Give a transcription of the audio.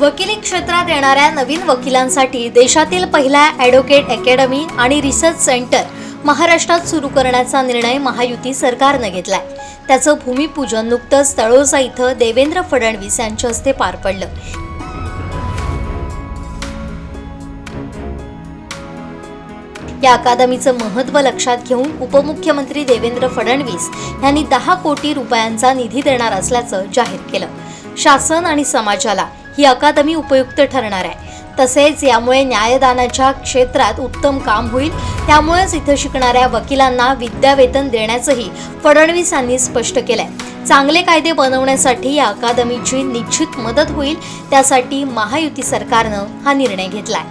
वकिली क्षेत्रात येणाऱ्या नवीन वकिलांसाठी देशातील पहिला ॲडव्होकेट अकॅडमी आणि रिसर्च सेंटर महाराष्ट्रात सुरू करण्याचा निर्णय महायुती सरकारने घेतलाय। त्याचं भूमिपूजन नुकतंच तळोजा इथं देवेंद्र फडणवीस यांच्या हस्ते पार पडलं। या अकादमीचं महत्त्व लक्षात घेऊन उपमुख्यमंत्री देवेंद्र फडणवीस यांनी 10 कोटी रुपयांचा निधी देणार असल्याचं जाहीर केलं। शासन आणि समाजाला ही अकादमी उपयुक्त ठरणार आहे। तसेच यामुळे न्यायदानाच्या क्षेत्रात उत्तम काम होईल। त्यामुळेच इथं शिकणाऱ्या वकिलांना विद्यावेतन देण्याचंही फडणवीस यांनी स्पष्ट केलंय। चांगले कायदे बनवण्यासाठी या अकादमीची निश्चित मदत होईल। त्यासाठी महायुती सरकारनं हा निर्णय घेतलाय।